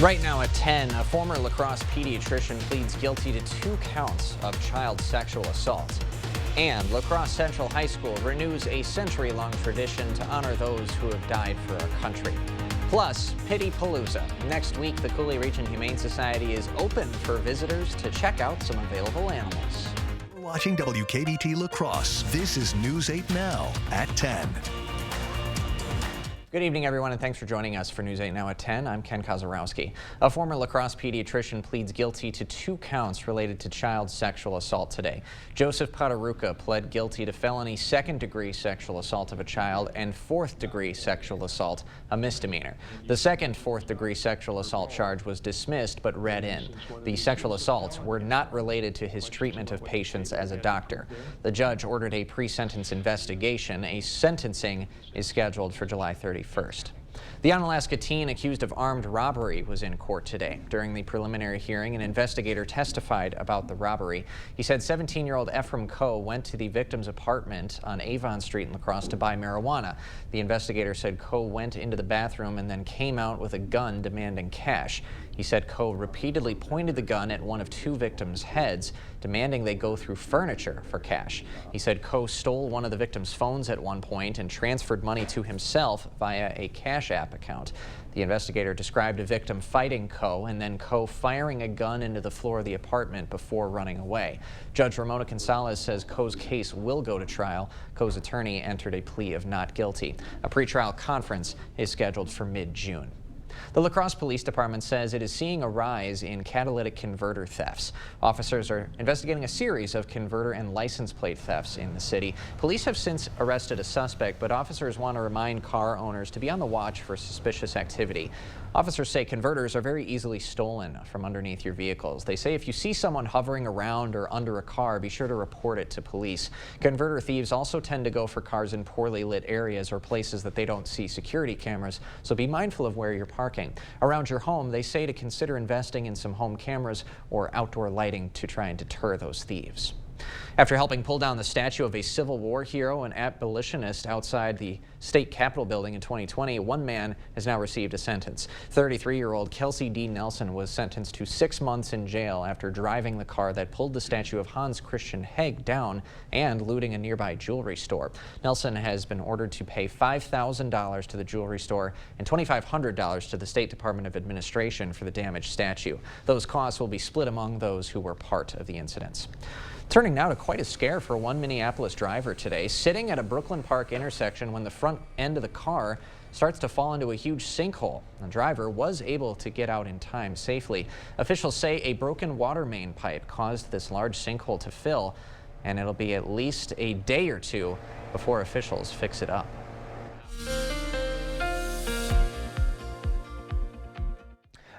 Right now at 10, a former lacrosse pediatrician pleads guilty to 2 counts of child sexual assault. And La Crosse Central High School renews a century-long tradition to honor those who have died for our country. Plus, Pity Palooza. Next week, the Cooley Region Humane Society is open for visitors to check out some available animals. Watching WKBT La Crosse, this is News 8 Now at 10. Good evening, everyone, and thanks for joining us for News 8 Now at 10. I'm Ken Kozarowski. A former lacrosse pediatrician pleads guilty to 2 counts related to child sexual assault today. Joseph Potaruca pled guilty to felony second-degree sexual assault of a child and fourth-degree sexual assault, a misdemeanor. The second fourth-degree sexual assault charge was dismissed but read in. The sexual assaults were not related to his treatment of patients as a doctor. The judge ordered a pre-sentence investigation. A sentencing is scheduled for July 31st. The Onalaska teen accused of armed robbery was in court today. During the preliminary hearing, an investigator testified about the robbery. He said 17-year-old Ephraim Coe went to the victim's apartment on Avon Street in La Crosse to buy marijuana. The investigator said Coe went into the bathroom and then came out with a gun demanding cash. He said Coe repeatedly pointed the gun at one of 2 victims' heads, demanding they go through furniture for cash. He said Coe stole one of the victims' phones at one point and transferred money to himself via a Cash App account. The investigator described a victim fighting Coe and then Coe firing a gun into the floor of the apartment before running away. Judge Ramona Gonzalez says Coe's case will go to trial. Coe's attorney entered a plea of not guilty. A pretrial conference is scheduled for mid-June. The La Crosse Police Department says it is seeing a rise in catalytic converter thefts. Officers are investigating a series of converter and license plate thefts in the city. Police have since arrested a suspect, but officers want to remind car owners to be on the watch for suspicious activity. Officers say converters are very easily stolen from underneath your vehicles. They say if you see someone hovering around or under a car, be sure to report it to police. Converter thieves also tend to go for cars in poorly lit areas or places that they don't see security cameras, so be mindful of where you're parking. Around your home, they say to consider investing in some home cameras or outdoor lighting to try and deter those thieves. After helping pull down the statue of a Civil War hero and abolitionist outside the state capitol building in 2020, one man has now received a sentence. 33-year-old Kelsey D. Nelson was sentenced to 6 months in jail after driving the car that pulled the statue of Hans Christian Heg down and looting a nearby jewelry store. Nelson has been ordered to pay $5,000 to the jewelry store and $2,500 to the State Department of Administration for the damaged statue. Those costs will be split among those who were part of the incidents. Turning now to quite a scare for one Minneapolis driver today, sitting at a Brooklyn Park intersection when the front end of the car starts to fall into a huge sinkhole. The driver was able to get out in time safely. Officials say a broken water main pipe caused this large sinkhole to fill, and it'll be at least a day or 2 before officials fix it up.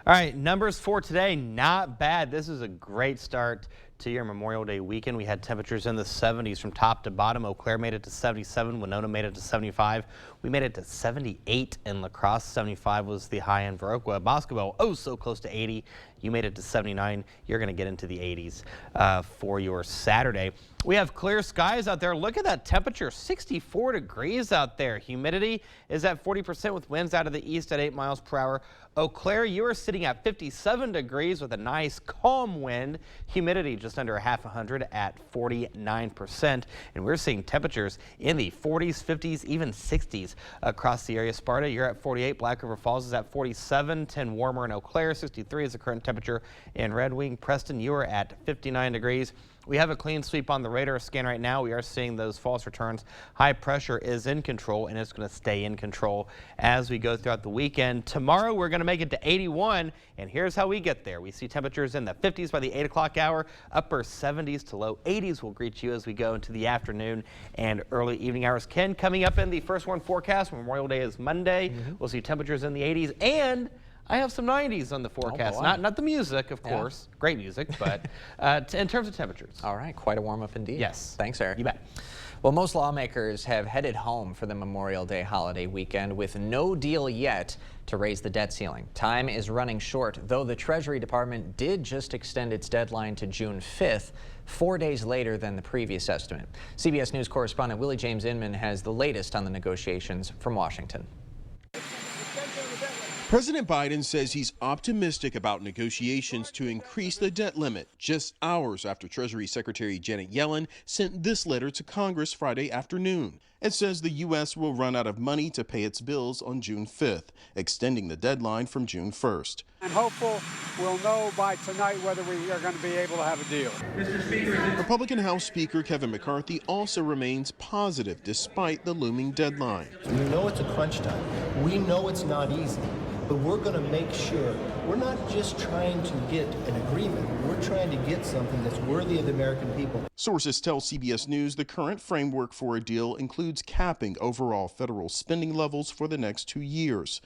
All right, numbers for today, not bad. This is a great start to your Memorial Day weekend. We had temperatures in the 70s from top to bottom. Eau Claire made it to 77. Winona made it to 75. We made it to 78 in La Crosse. 75 was the high in Viroqua. Boscobel, oh, so close to 80. You made it to 79. You're going to get into the 80s for your Saturday. We have clear skies out there. Look at that temperature, 64 degrees out there. Humidity is at 40% with winds out of the east at 8 miles per hour. Eau Claire, you are sitting at 57 degrees with a nice calm wind. Humidity just under a half 100 at 49%. And we're seeing temperatures in the 40s, 50s, even 60s across the area. Sparta, you're at 48. Black River Falls is at 47. 10 warmer in Eau Claire. 63 is the current temperature in Red Wing. Preston, you are at 59 degrees. We have a clean sweep on the radar scan right now. We are seeing those false returns. High pressure is in control, and it's going to stay in control as we go throughout the weekend. Tomorrow, we're going to make it to 81, and here's how we get there. We see temperatures in the 50s by the 8 o'clock hour. Upper 70s to low 80s will greet you as we go into the afternoon and early evening hours. Ken, coming up in the first one forecast, Memorial Day is Monday. We'll see temperatures in the 80s, and I have some 90s on the forecast. Oh, not the music, of course. Great music, but in terms of temperatures. All right, quite a warm up indeed. Yes. Thanks, Eric. You bet. Well, most lawmakers have headed home for the Memorial Day holiday weekend with no deal yet to raise the debt ceiling. Time is running short, though the Treasury Department did just extend its deadline to June 5th, 4 days later than the previous estimate. CBS News correspondent Willie James Inman has the latest on the negotiations from Washington. President Biden says he's optimistic about negotiations to increase the debt limit just hours after Treasury Secretary Janet Yellen sent this letter to Congress Friday afternoon. It says the U.S. will run out of money to pay its bills on June 5th, extending the deadline from June 1st. I'm hopeful we'll know by tonight whether we are going to be able to have a deal. Mr. Speaker, Republican House Speaker Kevin McCarthy also remains positive despite the looming deadline. We know it's a crunch time. We know it's not easy. But we're going to make sure we're not just trying to get an agreement. We're trying to get something that's worthy of the American people. Sources tell CBS News the current framework for a deal includes capping overall federal spending levels for the next 2 years.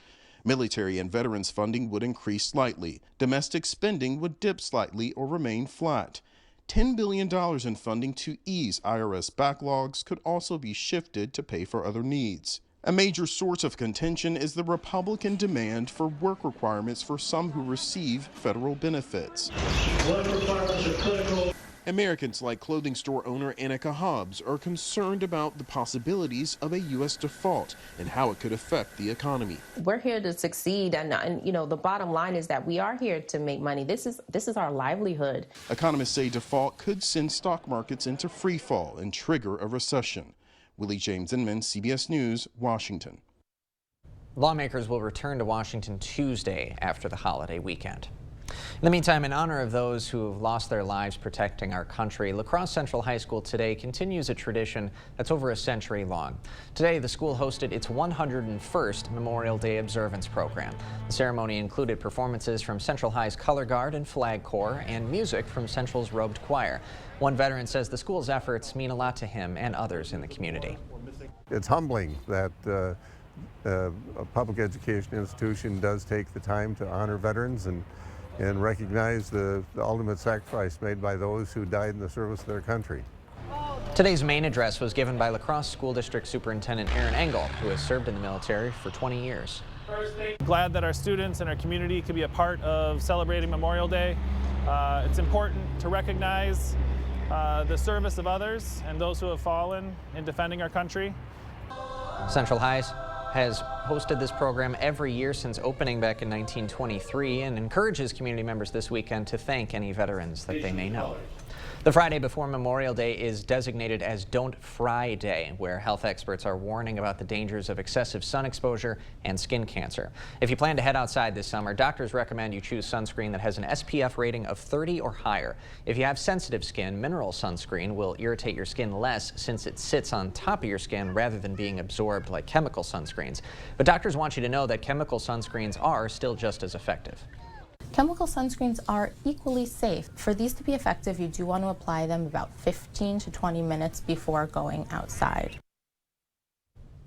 Military and veterans funding would increase slightly. Domestic spending would dip slightly or remain flat. $10 billion in funding to ease IRS backlogs could also be shifted to pay for other needs. A major source of contention is the Republican demand for work requirements for some who receive federal benefits. Work requirements are critical. Americans like clothing store owner Annika Hobbs are concerned about the possibilities of a U.S. default and how it could affect the economy. We're here to succeed, and you know, the bottom line is that we are here to make money. This is our livelihood. Economists say default could send stock markets into free fall and trigger a recession. Willie James Inman, CBS News, Washington. Lawmakers will return to Washington Tuesday after the holiday weekend. In the meantime, in honor of those who have lost their lives protecting our country, La Crosse Central High School today continues a tradition that's over a century long. Today, the school hosted its 101st Memorial Day observance program. The ceremony included performances from Central High's Color Guard and Flag Corps and music from Central's Robed Choir. One veteran says the school's efforts mean a lot to him and others in the community. It's humbling that a public education institution does take the time to honor veterans and recognize the ultimate sacrifice made by those who died in the service of their country. Today's main address was given by La Crosse School District Superintendent Aaron Engel, who has served in the military for 20 years. Glad that our students and our community could be a part of celebrating Memorial Day. It's important to recognize the service of others and those who have fallen in defending our country. Central High has hosted this program every year since opening back in 1923 and encourages community members this weekend to thank any veterans that they may know. The Friday before Memorial Day is designated as Don't Fry Day, where health experts are warning about the dangers of excessive sun exposure and skin cancer. If you plan to head outside this summer, doctors recommend you choose sunscreen that has an SPF rating of 30 or higher. If you have sensitive skin, mineral sunscreen will irritate your skin less since it sits on top of your skin rather than being absorbed like chemical sunscreens. But doctors want you to know that chemical sunscreens are still just as effective. Chemical sunscreens are equally safe. For these to be effective, you do want to apply them about 15 to 20 minutes before going outside.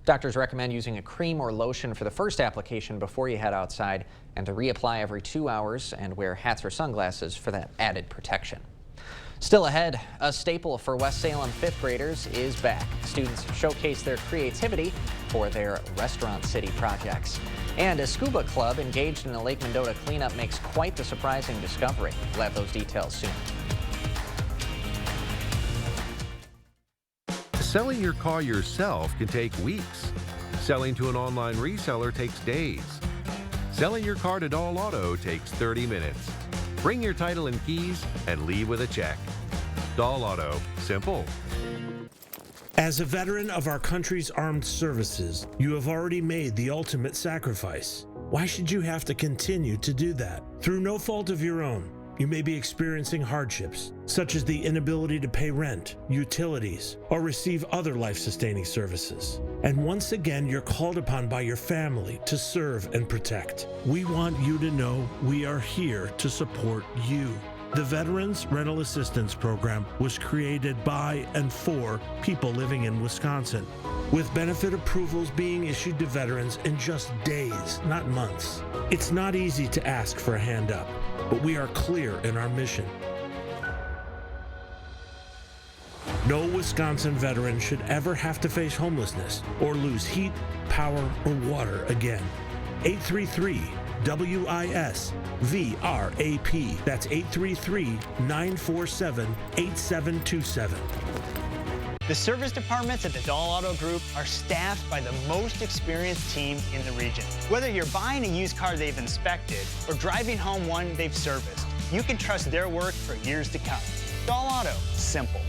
Doctors recommend using a cream or lotion for the first application before you head outside and to reapply every 2 hours and wear hats or sunglasses for that added protection. Still ahead, a staple for West Salem 5th graders is back. Students showcase their creativity for their Restaurant City projects. And a scuba club engaged in a Lake Mendota cleanup makes quite the surprising discovery. We'll have those details soon. Selling your car yourself can take weeks. Selling to an online reseller takes days. Selling your car to Doll Auto takes 30 minutes. Bring your title and keys and leave with a check. Doll Auto, simple. As a veteran of our country's armed services, you have already made the ultimate sacrifice. Why should you have to continue to do that? Through no fault of your own, you may be experiencing hardships, such as the inability to pay rent, utilities, or receive other life-sustaining services. And once again, you're called upon by your family to serve and protect. We want you to know we are here to support you. The Veterans Rental Assistance Program was created by and for people living in Wisconsin, with benefit approvals being issued to veterans in just days, not months. It's not easy to ask for a hand up, but we are clear in our mission. No Wisconsin veteran should ever have to face homelessness or lose heat, power, or water again. 833-WIS-VRAP. That's 833-947-8727. The service departments at the Dahl Auto Group are staffed by the most experienced team in the region. Whether you're buying a used car they've inspected or driving home one they've serviced, you can trust their work for years to come. Dahl Auto, simple.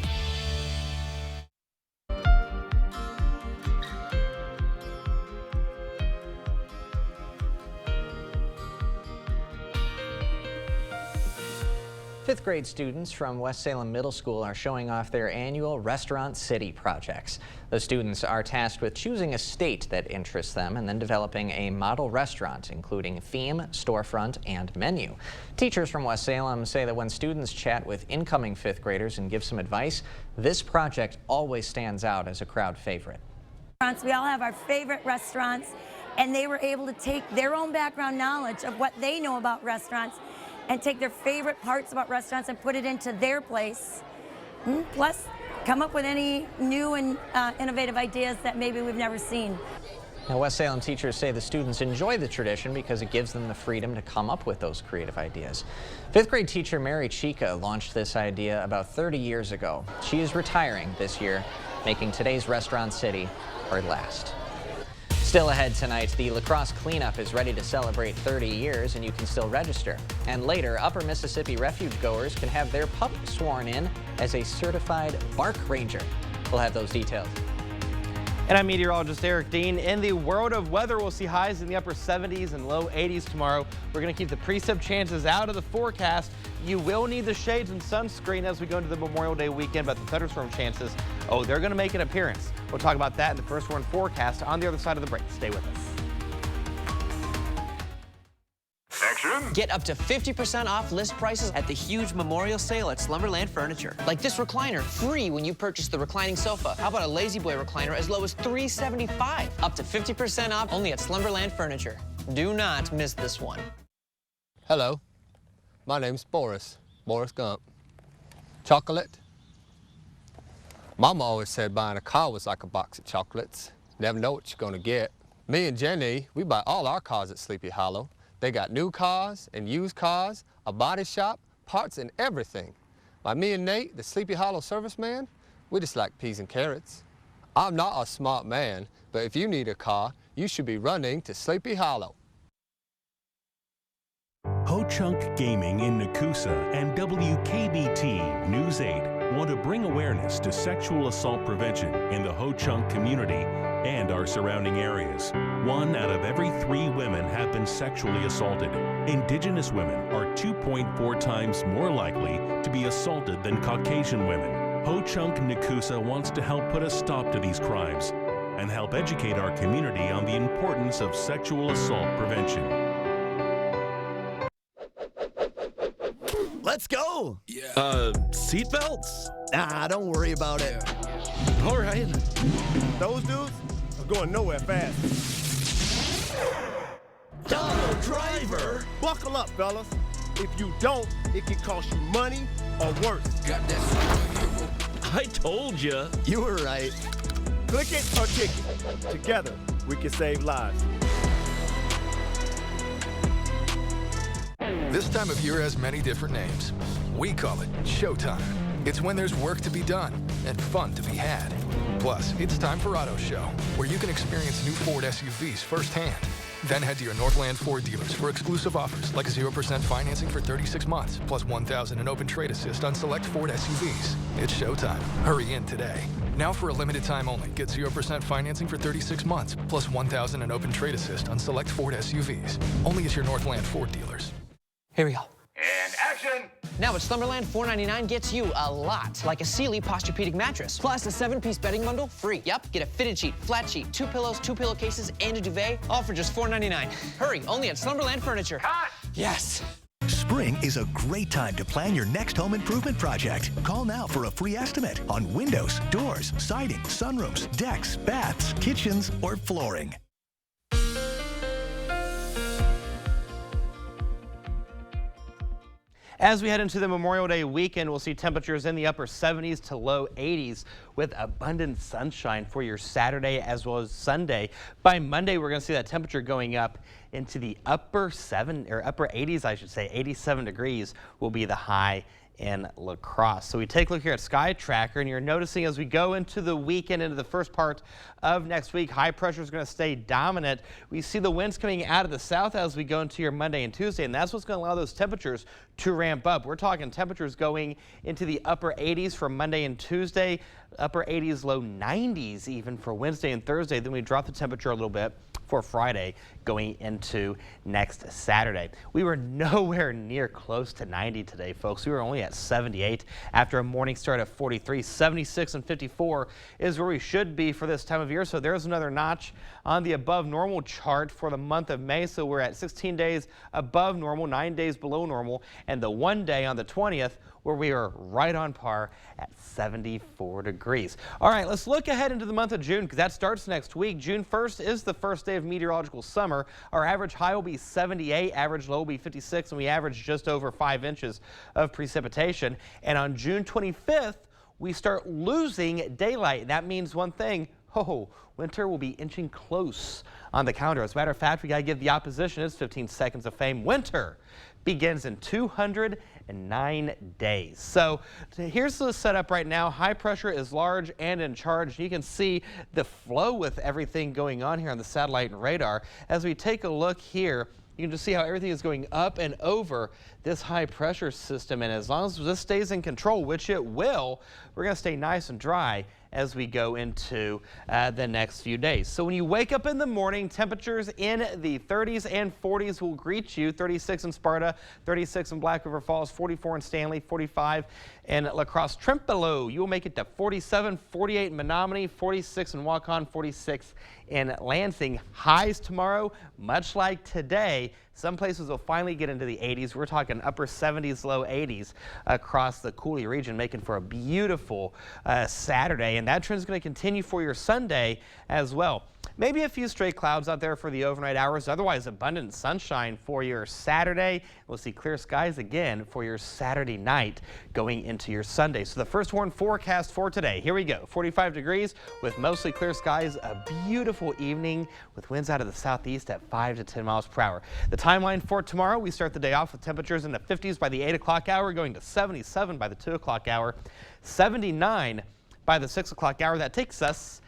Fifth grade students from West Salem Middle School are showing off their annual Restaurant City projects. The students are tasked with choosing a state that interests them and then developing a model restaurant, including theme, storefront, and menu. Teachers from West Salem say that when students chat with incoming fifth graders and give some advice, this project always stands out as a crowd favorite. We all have our favorite restaurants, and they were able to take their own background knowledge of what they know about restaurants and take their favorite parts about restaurants and put it into their place. Plus, come up with any new and innovative ideas that maybe we've never seen. Now, West Salem teachers say the students enjoy the tradition because it gives them the freedom to come up with those creative ideas. Fifth grade teacher Mary Chica launched this idea about 30 years ago. She is retiring this year, making today's Restaurant City her last. Still ahead tonight, the lacrosse cleanup is ready to celebrate 30 years, and you can still register. And later, Upper Mississippi refuge goers can have their pup sworn in as a certified bark ranger. We'll have those details. And I'm meteorologist Eric Dean. In the world of weather, we'll see highs in the upper 70s and low 80s tomorrow. We're going to keep the precip chances out of the forecast. You will need the shades and sunscreen as we go into the Memorial Day weekend, but the thunderstorm chances, they're going to make an appearance. We'll talk about that in the first one forecast on the other side of the break. Stay with us. Get up to 50% off list prices at the huge memorial sale at Slumberland Furniture. Like this recliner, free when you purchase the reclining sofa. How about a Lazy Boy recliner as low as $375? Up to 50% off only at Slumberland Furniture. Do not miss this one. Hello, my name's Boris Gump. Chocolate? Mama always said buying a car was like a box of chocolates. Never know what you're gonna get. Me and Jenny, we buy all our cars at Sleepy Hollow. They got new cars and used cars, a body shop, parts and everything. Like me and Nate, the Sleepy Hollow serviceman, we just like peas and carrots. I'm not a smart man, but if you need a car, you should be running to Sleepy Hollow. Ho Chunk Gaming in Nakusa and WKBT News 8 want to bring awareness to sexual assault prevention in the Ho Chunk community and our surrounding areas. 1 out of every 3 women have been sexually assaulted. Indigenous women are 2.4 times more likely to be assaulted than Caucasian women. Ho Chunk Nakusa wants to help put a stop to these crimes and help educate our community on the importance of sexual assault prevention. Let's go! Seatbelts? Nah, don't worry about it. All right. Those dudes are going nowhere fast. Donald Driver! Buckle up, fellas. If you don't, it can cost you money or worse. Got that. I told you. You were right. Click it or kick it. Together, we can save lives. This time of year has many different names. We call it Showtime. It's when there's work to be done and fun to be had. Plus, it's time for Auto Show, where you can experience new Ford SUVs firsthand. Then head to your Northland Ford dealers for exclusive offers like 0% financing for 36 months, plus $1,000 in open trade assist on select Ford SUVs. It's showtime. Hurry in today. Now for a limited time only, get 0% financing for 36 months, plus $1,000 in open trade assist on select Ford SUVs. Only at your Northland Ford dealers. Here we go. And action! Now at Slumberland, $4.99 gets you a lot, like a Sealy Posturepedic mattress, plus a 7-piece bedding bundle free. Yep, get a fitted sheet, flat sheet, 2 pillows, 2 pillowcases, and a duvet, all for just $4.99. Hurry, only at Slumberland Furniture. Cut! Yes. Spring is a great time to plan your next home improvement project. Call now for a free estimate on windows, doors, siding, sunrooms, decks, baths, kitchens, or flooring. As we head into the Memorial Day weekend, we'll see temperatures in the upper 70s to low 80s. with abundant sunshine for your Saturday as well as Sunday. By Monday, we're going to see that temperature going up into the upper 80s, I should say. 87 degrees will be the high in La Crosse. So we take a look here at Sky Tracker, and you're noticing as we go into the weekend, into the first part of next week, high pressure is going to stay dominant. We see the winds coming out of the south as we go into your Monday and Tuesday, and that's what's going to allow those temperatures to ramp up. We're talking temperatures going into the upper 80s for Monday and Tuesday, upper 80s, low 90s even for Wednesday and Thursday. Then we drop the temperature a little bit for Friday going into next Saturday. We were nowhere near close to 90 today, folks. We were only at 78 after a morning start of 43. 76 and 54 is where we should be for this time of year. So there's another notch on the above normal chart for the month of May. So we're at 16 days above normal, 9 days below normal, and the 1 day on the 20th where we are right on par at 74 degrees. All right, let's look ahead into the month of June because that starts next week. June 1st is the first day of meteorological summer. Our average high will be 78, average low will be 56, and we average just over 5 inches of precipitation. And on June 25th, we start losing daylight. That means one thing. Winter will be inching close on the calendar. As a matter of fact, we got to give the opposition its 15 seconds of fame. Winter begins in 209 days. So here's the setup right now. High pressure is large and in charge. You can see the flow with everything going on here on the satellite and radar. As we take a look here, you can just see how everything is going up and over this high pressure system. And as long as this stays in control, which it will, we're going to stay nice and dry as we go into the next few days. So when you wake up in the morning, temperatures in the 30s and 40s will greet you. 36 in Sparta, 36 in Black River Falls, 44 in Stanley, 45 in La Crosse Trempealeau. You will make it to 47, 48 in Menominee, 46 in Waukon, 46 in Lansing. Highs tomorrow, much like today. Some places will finally get into the 80s. We're talking upper 70s, low 80s across the Coulee region, making for a beautiful Saturday. And that trend is going to continue for your Sunday as well. Maybe a few stray clouds out there for the overnight hours. Otherwise, abundant sunshine for your Saturday. We'll see clear skies again for your Saturday night going into your Sunday. So the first warn forecast for today. Here we go. 45 degrees with mostly clear skies. A beautiful evening with winds out of the southeast at 5 to 10 miles per hour. The timeline for tomorrow, we start the day off with temperatures in the 50s by the 8 o'clock hour, going to 77 by the 2 o'clock hour, 79 by the 6 o'clock hour. That takes us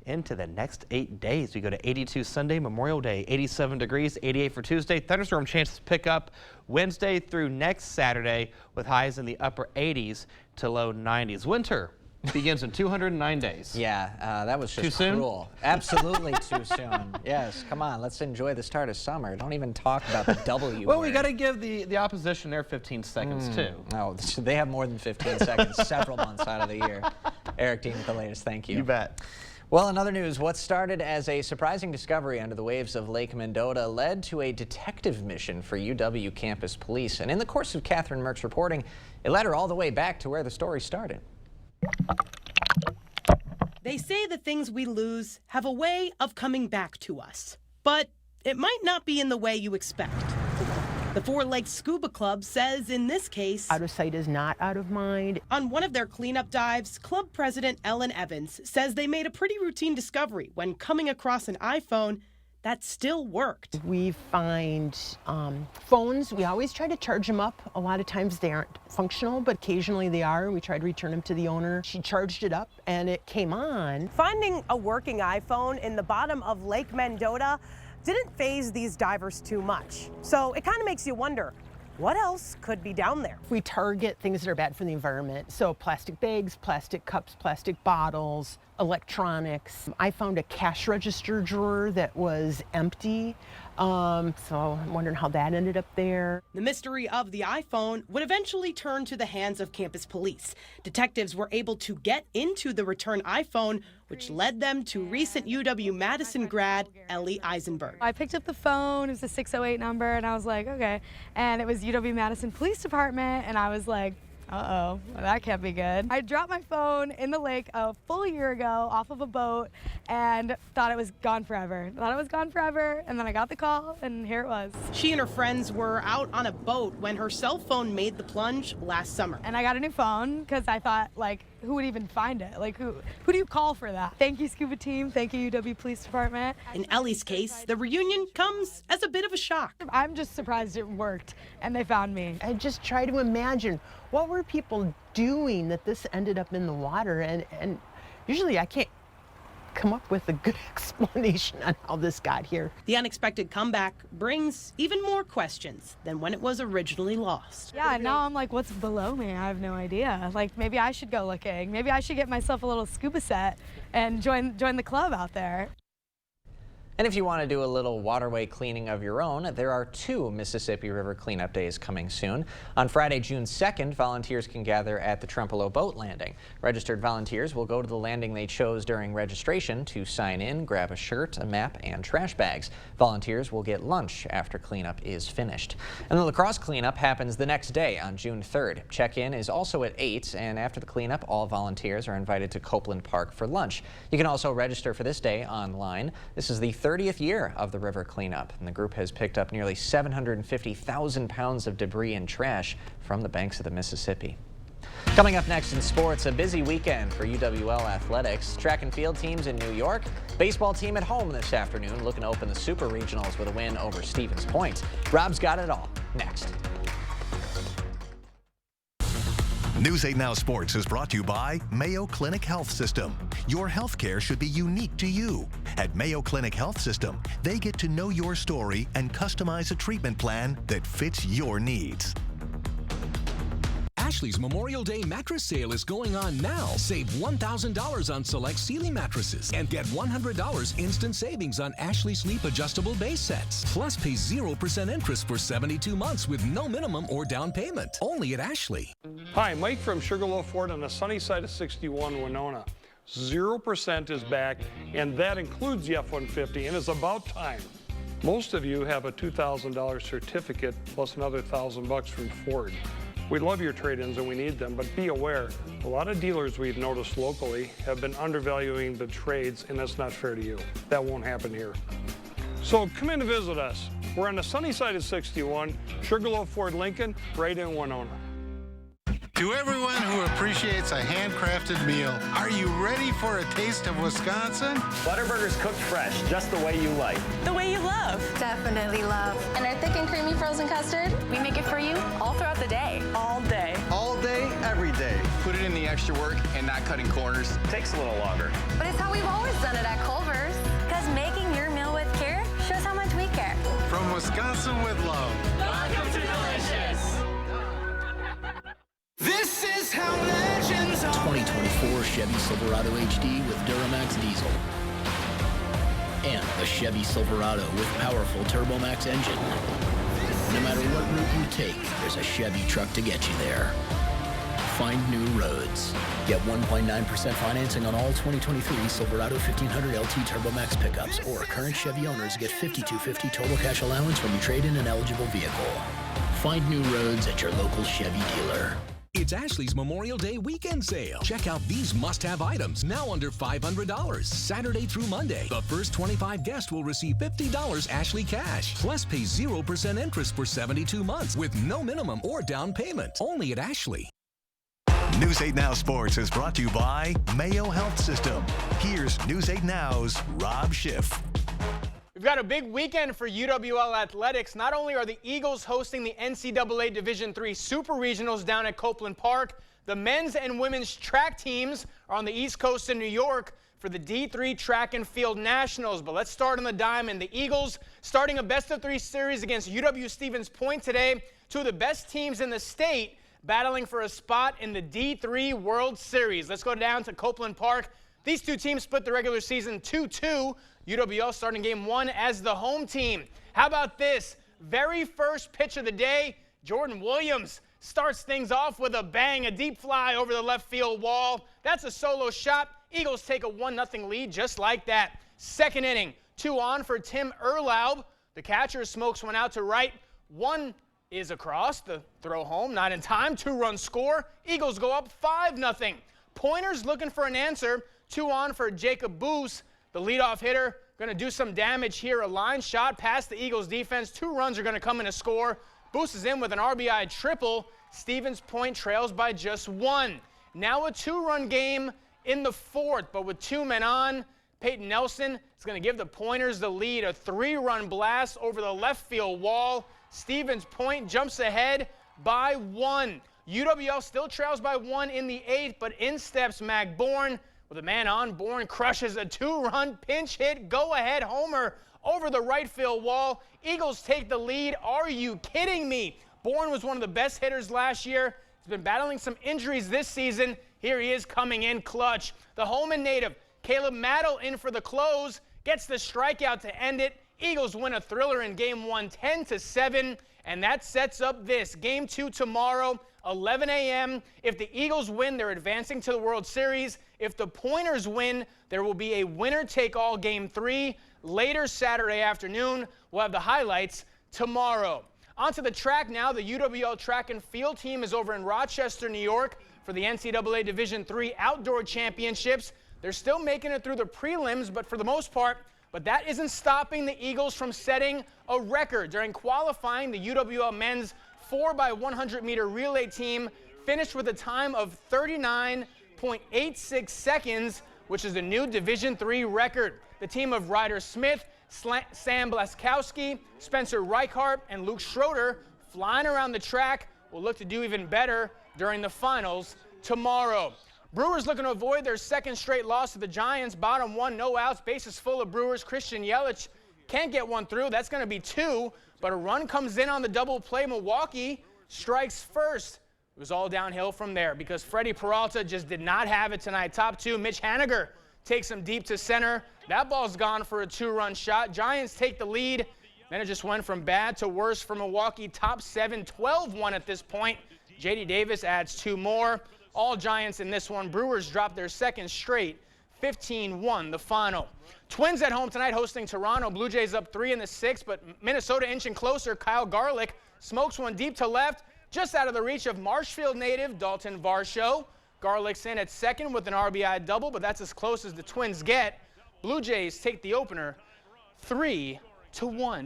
into the next 8 days. We go to 82 Sunday, Memorial Day, 87 degrees, 88 for Tuesday. Thunderstorm chances pick up Wednesday through next Saturday with highs in the upper 80s to low 90s. Winter begins in 209 days. Yeah, that was just too soon? Cruel. Absolutely too soon. Yes, come on, let's enjoy the start of summer. Don't even talk about the W Well, word. we got to give the opposition their 15 seconds too. Oh, they have more than 15 seconds several months out of the year. Eric Dean with the latest. Thank you. You bet. Well, in other news, what started as a surprising discovery under the waves of Lake Mendota led to a detective mission for UW campus police. And in the course of Catherine Merck's reporting, it led her all the way back to where the story started. They say the things we lose have a way of coming back to us, but it might not be in the way you expect. The Four Lakes Scuba Club says in this case, out of sight is not out of mind. On one of their cleanup dives, club president Ellen Evans says they made a pretty routine discovery when coming across an iPhone that still worked. We find phones. We always try to charge them up. A lot of times they aren't functional, but occasionally they are. We try to return them to the owner. She charged it up and it came on. Finding a working iPhone in the bottom of Lake Mendota didn't faze these divers too much. So it kind of makes you wonder, what else could be down there? We target things that are bad for the environment. So plastic bags, plastic cups, plastic bottles, electronics. I found a cash register drawer that was empty. So I'm wondering how that ended up there. The mystery of the iPhone would eventually turn to the hands of campus police. Detectives were able to get into the returned iPhone, which led them to recent UW-Madison grad Ellie Eisenberg. I picked up the phone, it was a 608 number, and I was like, okay. And it was UW-Madison Police Department, and I was like, uh-oh, well, that can't be good. I dropped my phone in the lake a full year ago off of a boat and thought it was gone forever. And then I got the call, and here it was. She and her friends were out on a boat when her cell phone made the plunge last summer. And I got a new phone because I thought, like, who would even find it? Like, who do you call for that? Thank you, scuba team. Thank you, UW Police Department. In Ellie's case, the reunion comes as a bit of a shock. I'm just surprised it worked and they found me. I just try to imagine, what were people doing that this ended up in the water? And usually I can't come up with a good explanation on how this got here. The unexpected comeback brings even more questions than when it was originally lost. Yeah, now I'm like, what's below me? I have no idea. Like, maybe I should go looking. Maybe I should get myself a little scuba set and join the club out there. And if you want to do a little waterway cleaning of your own, there are 2 Mississippi River cleanup days coming soon. On Friday, June 2nd, volunteers can gather at the Trempealeau boat landing. Registered volunteers will go to the landing they chose during registration to sign in, grab a shirt, a map, and trash bags. Volunteers will get lunch after cleanup is finished. And the lacrosse cleanup happens the next day on June 3rd. Check-in is also at 8, and after the cleanup, all volunteers are invited to Copeland Park for lunch. You can also register for this day online. This is the 30th year of the river cleanup, and the group has picked up nearly 750,000 pounds of debris and trash from the banks of the Mississippi. Coming up next in sports, a busy weekend for UWL athletics. Track and field teams in New York. Baseball team at home this afternoon looking to open the Super Regionals with a win over Stevens Point. Rob's got it all next. News 8 Now Sports is brought to you by Mayo Clinic Health System. Your health care should be unique to you. At Mayo Clinic Health System, they get to know your story and customize a treatment plan that fits your needs. Ashley's Memorial Day mattress sale is going on now. Save $1,000 on select ceiling mattresses and get $100 instant savings on Ashley Sleep adjustable base sets. Plus, pay 0% interest for 72 months with no minimum or down payment. Only at Ashley. Hi, Mike from Sugarloaf Ford on the sunny side of 61 Winona. 0% is back, and that includes the F-150, and it's about time. Most of you have a $2,000 certificate plus another $1,000 from Ford. We love your trade-ins and we need them, but be aware, a lot of dealers we've noticed locally have been undervaluing the trades, and that's not fair to you. That won't happen here. So come in and visit us. We're on the sunny side of 61, Sugarloaf Ford Lincoln, right in Winona. To everyone who appreciates a handcrafted meal, are you ready for a taste of Wisconsin? Butterburgers cooked fresh, just the way you like. The way you love. Definitely love. And our thick and creamy frozen custard, we make it for you all throughout the day. All day. All day, every day. Put it in the extra work and not cutting corners. Takes a little longer. But it's how we've always done it at Culver's. Because making your meal with care shows how much we care. From Wisconsin with love. Welcome to Delicious. This is how legends are. 2024 Chevy Silverado HD with Duramax diesel. And the Chevy Silverado with powerful TurboMax engine. No matter what route you take, there's a Chevy truck to get you there. Find new roads. Get 1.9% financing on all 2023 Silverado 1500 LT TurboMax pickups, or current Chevy owners get $5,250 total cash allowance when you trade in an eligible vehicle. Find new roads at your local Chevy dealer. It's Ashley's Memorial Day weekend sale. Check out these must-have items, now under $500. Saturday through Monday. The first 25 guests will receive $50 Ashley cash. Plus, pay 0% interest for 72 months with no minimum or down payment. Only at Ashley. News 8 Now Sports is brought to you by Mayo Health System. Here's News 8 Now's Rob Schiff. We've got a big weekend for UWL athletics. Not only are the Eagles hosting the NCAA Division III Super Regionals down at Copeland Park, the men's and women's track teams are on the East Coast in New York for the D3 Track and Field Nationals. But let's start on the diamond. The Eagles starting a best-of-3 series against UW Stevens Point today. Two of the best teams in the state battling for a spot in the D3 World Series. Let's go down to Copeland Park. These two teams split the regular season 2-2. UWL starting game 1 as the home team. How about this? Very first pitch of the day, Jordan Williams starts things off with a bang, a deep fly over the left field wall. That's a solo shot. Eagles take a 1-0 lead just like that. Second inning, 2 on for Tim Erlaub. The catcher smokes one out to right. One is across. The throw home, not in time. 2-run score. Eagles go up 5-0. Pointers looking for an answer. 2 on for Jacob Boos. The leadoff hitter going to do some damage here. A line shot past the Eagles defense. 2 runs are going to come in to score. Boos is in with an RBI triple. Stevens Point trails by just 1. Now a 2-run game in the 4th, but with 2 men on, Peyton Nelson is going to give the Pointers the lead. A 3-run blast over the left field wall. Stevens Point jumps ahead by 1. UWL still trails by 1 in the 8th, but in steps Mac Bourne. With a man on, Bourne crushes a 2-run pinch hit go-ahead homer over the right field wall. Eagles take the lead. Are you kidding me? Bourne was one of the best hitters last year. He's been battling some injuries this season. Here he is coming in clutch. The Holman native, Caleb Maddle, in for the close, gets the strikeout to end it. Eagles win a thriller in Game 1, 10-7, and that sets up this. Game 2 tomorrow, 11 a.m. If the Eagles win, they're advancing to the World Series. If the Pointers win, there will be a winner-take-all Game 3. Later Saturday afternoon, we'll have the highlights tomorrow. Onto the track now. The UWL track and field team is over in Rochester, New York for the NCAA Division III Outdoor Championships. They're still making it through the prelims, but for the most part, that isn't stopping the Eagles from setting a record. During qualifying, the UWL men's 4x100-meter relay team finished with a time of 39.86 seconds, which is a new Division III record. The team of Ryder Smith, Sam Blaskowski, Spencer Reichart, and Luke Schroeder flying around the track will look to do even better during the finals tomorrow. Brewers looking to avoid their 2nd straight loss to the Giants. Bottom 1, no outs, bases full of Brewers. Christian Yelich can't get one through. That's going to be 2, but a run comes in on the double play. Milwaukee strikes first. It was all downhill from there because Freddie Peralta just did not have it tonight. Top 2, Mitch Haniger takes him deep to center. That ball's gone for a 2-run shot. Giants take the lead. Then it just went from bad to worse for Milwaukee. Top 7, 12-1 at this point. J.D. Davis adds 2 more. All Giants in this one. Brewers drop their 2nd straight. 15-1 the final. Twins at home tonight hosting Toronto. Blue Jays up 3 in the 6th, but Minnesota inching closer. Kyle Garlick smokes one deep to left, just out of the reach of Marshfield native Dalton Varsho. Garlick's in at 2nd with an RBI double, but that's as close as the Twins get. Blue Jays take the opener 3-1.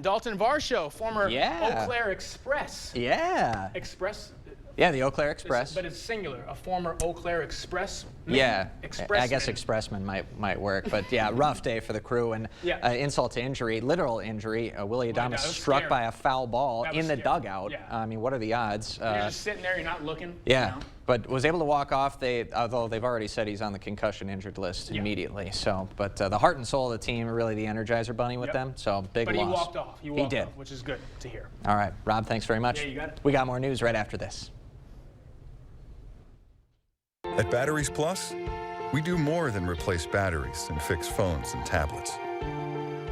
Dalton Varsho, former Eau Claire Express. Yeah. Express. Yeah, the Eau Claire Express. But it's singular. A former Eau Claire Express. Yeah, I guess expressman might work, but yeah, rough day for the crew and insult to injury, literal injury. Willie Adames struck by a foul ball in the dugout. Yeah. I mean, what are the odds? You're just sitting there, you're not looking. Yeah, you know? But was able to walk off. Although they've already said he's on the concussion injured list immediately. So, but the heart and soul of the team are really the Energizer Bunny with them. So big loss. But he walked off. He did, off, which is good to hear. All right, Rob, thanks very much. Yeah, you got it. We got more news right after this. At Batteries Plus, we do more than replace batteries and fix phones and tablets.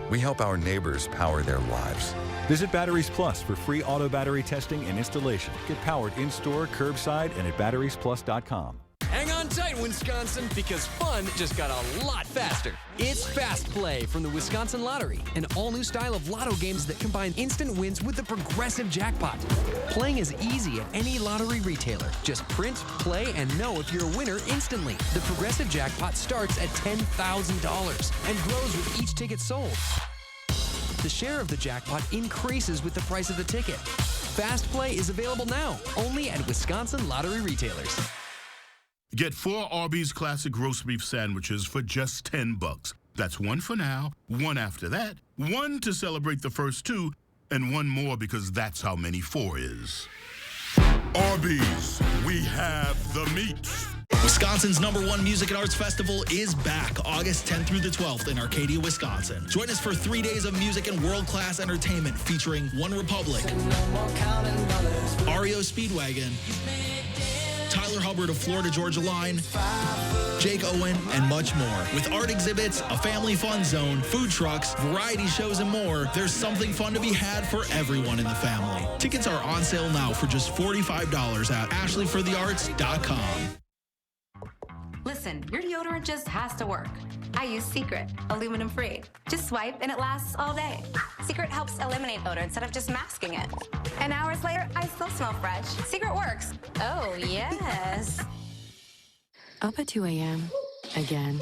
We help our neighbors power their lives. Visit Batteries Plus for free auto battery testing and installation. Get powered in-store, curbside, and at batteriesplus.com. Hang on tight, Wisconsin, because fun just got a lot faster. It's Fast Play from the Wisconsin Lottery, an all-new style of lotto games that combine instant wins with the progressive jackpot. Playing is easy at any lottery retailer. Just print, play, and know if you're a winner instantly. The progressive jackpot starts at $10,000 and grows with each ticket sold. The share of the jackpot increases with the price of the ticket. Fast Play is available now, only at Wisconsin Lottery retailers. Get 4 Arby's Classic Roast Beef Sandwiches for just $10. That's 1 for now, 1 after that, 1 to celebrate the first 2, and 1 more because that's how many 4 is. Arby's, we have the meat. Wisconsin's #1 Music and Arts Festival is back August 10th through the 12th in Arcadia, Wisconsin. Join us for 3 days of music and world-class entertainment featuring ONEREPUBLIC, REO Speedwagon, Tyler Hubbard of Florida Georgia Line, Jake Owen, and much more. With art exhibits, a family fun zone, food trucks, variety shows, and more, there's something fun to be had for everyone in the family. Tickets are on sale now for just $45 at ashleyforthearts.com. Listen, your deodorant just has to work. I use Secret, aluminum free. Just swipe and it lasts all day. Secret helps eliminate odor instead of just masking it. And hours later, I still smell fresh. Secret works. Oh, yes. Up at 2 a.m. again.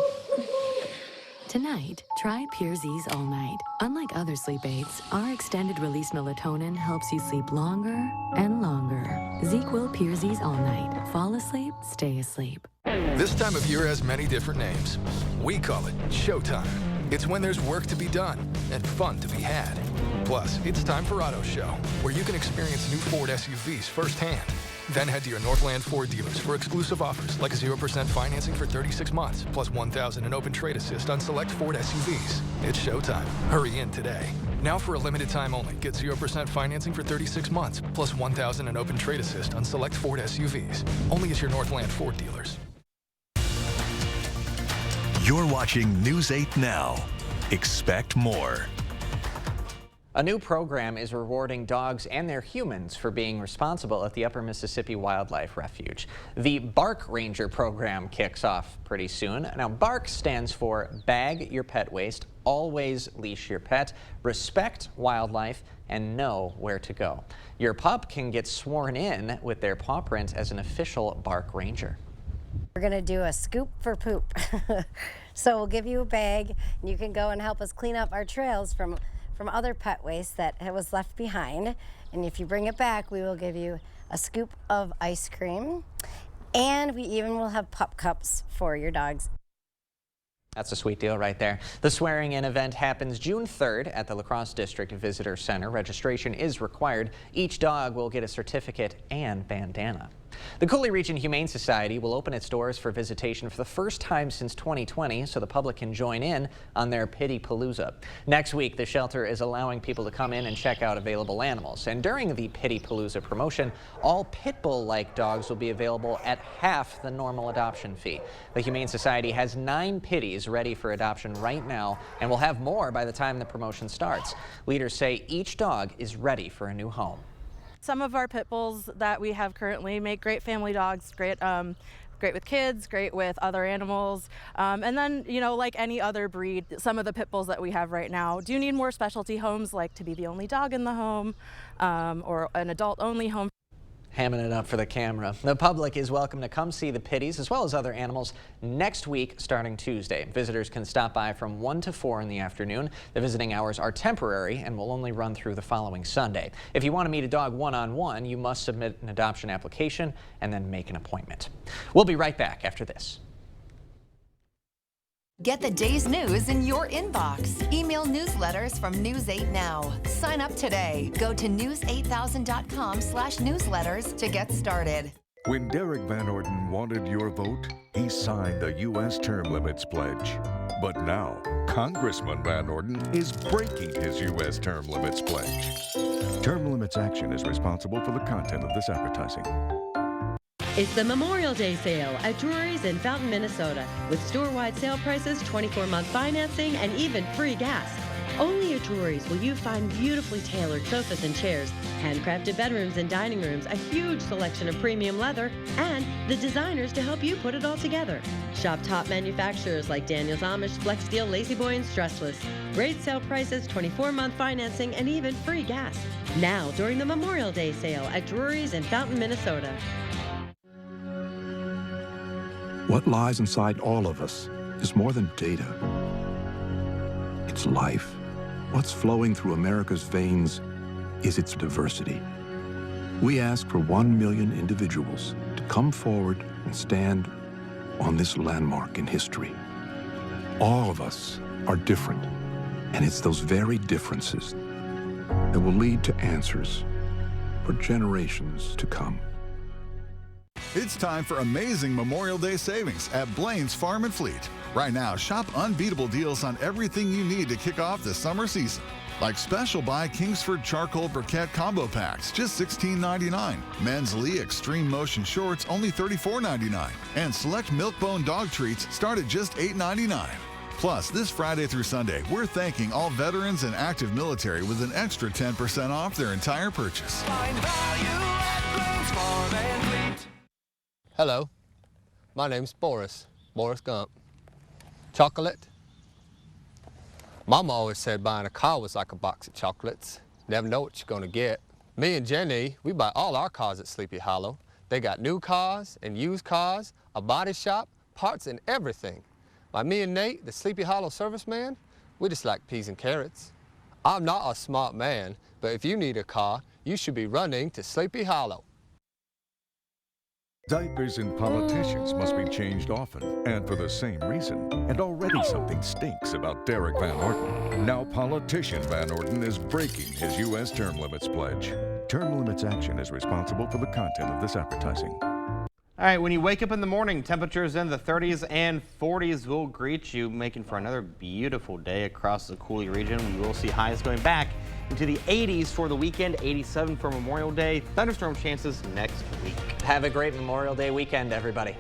Tonight, try Pure Z's All Night. Unlike other sleep aids, our extended release melatonin helps you sleep longer and longer. ZzzQuil Pure Z's All Night. Fall asleep, stay asleep. This time of year has many different names. We call it Showtime. It's when there's work to be done and fun to be had. Plus, it's time for Auto Show, where you can experience new Ford SUVs firsthand. Then head to your Northland Ford dealers for exclusive offers like 0% financing for 36 months, plus $1,000 in open trade assist on select Ford SUVs. It's showtime. Hurry in today. Now for a limited time only, get 0% financing for 36 months, plus $1,000 in open trade assist on select Ford SUVs. Only at your Northland Ford dealers. You're watching News 8 Now. Expect more. A new program is rewarding dogs and their humans for being responsible at the Upper Mississippi Wildlife Refuge. The Bark Ranger program kicks off pretty soon. Now, BARK stands for Bag Your Pet Waste, Always Leash Your Pet, Respect Wildlife, and Know Where to Go. Your pup can get sworn in with their paw print as an official Bark Ranger. We're going to do a scoop for poop. So we'll give you a bag, and you can go and help us clean up our trails from other pet waste that was left behind. And if you bring it back, we will give you a scoop of ice cream, and we even will have pup cups for your dogs. That's a sweet deal right there. The swearing-in event happens June 3rd at the La Crosse District Visitor Center. Registration is required. Each dog will get a certificate and bandana. The Cooley Region Humane Society will open its doors for visitation for the first time since 2020, so the public can join in on their Pity Palooza. Next week, the shelter is allowing people to come in and check out available animals. And during the Pity Palooza promotion, all pit bull-like dogs will be available at half the normal adoption fee. The Humane Society has 9 pitties ready for adoption right now and will have more by the time the promotion starts. Leaders say each dog is ready for a new home. Some of our pit bulls that we have currently make great family dogs, great with kids, great with other animals. And then, you know, like any other breed, some of the pit bulls that we have right now do need more specialty homes, like to be the only dog in the home or an adult-only home. Hamming it up for the camera. The public is welcome to come see the pitties as well as other animals next week starting Tuesday. Visitors can stop by from 1 to 4 in the afternoon. The visiting hours are temporary and will only run through the following Sunday. If you want to meet a dog one-on-one, you must submit an adoption application and then make an appointment. We'll be right back after this. Get the day's news in your inbox. Email newsletters from News 8 Now. Sign up today. Go to news8000.com/newsletters to get started. When Derek Van Orden wanted your vote, he signed the U.S. Term Limits Pledge. But now, Congressman Van Orden is breaking his U.S. Term Limits Pledge. Term Limits Action is responsible for the content of this advertising. It's the Memorial Day sale at Drury's in Fountain, Minnesota, with store-wide sale prices, 24-month financing, and even free gas. Only at Drury's will you find beautifully tailored sofas and chairs, handcrafted bedrooms and dining rooms, a huge selection of premium leather, and the designers to help you put it all together. Shop top manufacturers like Daniels Amish, Flex Steel, Lazy Boy, and Stressless. Great sale prices, 24-month financing, and even free gas. Now, during the Memorial Day sale at Drury's in Fountain, Minnesota. What lies inside all of us is more than data. It's life. What's flowing through America's veins is its diversity. We ask for 1 million individuals to come forward and stand on this landmark in history. All of us are different, and it's those very differences that will lead to answers for generations to come. It's time for amazing Memorial Day savings at Blaine's Farm and Fleet. Right now, shop unbeatable deals on everything you need to kick off the summer season. Like special buy Kingsford Charcoal Briquette Combo Packs, just $16.99. Men's Lee Extreme Motion Shorts, only $34.99. And select Milk-Bone Dog Treats start at just $8.99. Plus, this Friday through Sunday, we're thanking all veterans and active military with an extra 10% off their entire purchase. Find value at Blaine's Farm and Fleet. Hello, my name's Boris Gump. Chocolate? Mama always said buying a car was like a box of chocolates. Never know what you're gonna get. Me and Jenny, we buy all our cars at Sleepy Hollow. They got new cars and used cars, a body shop, parts and everything. Like me and Nate, the Sleepy Hollow serviceman, we just like peas and carrots. I'm not a smart man, but if you need a car, you should be running to Sleepy Hollow. Diapers in politicians must be changed often, and for the same reason. And already something stinks about Derek Van Orton. Now politician Van Orton is breaking his U.S. term limits pledge. Term limits action is responsible for the content of this advertising. All right, when you wake up in the morning, temperatures in the 30s and 40s will greet you, making for another beautiful day across the Cooley region. We will see highs going back into the 80s for the weekend, 87 for Memorial Day. Thunderstorm chances next week. Have a great Memorial Day weekend, everybody.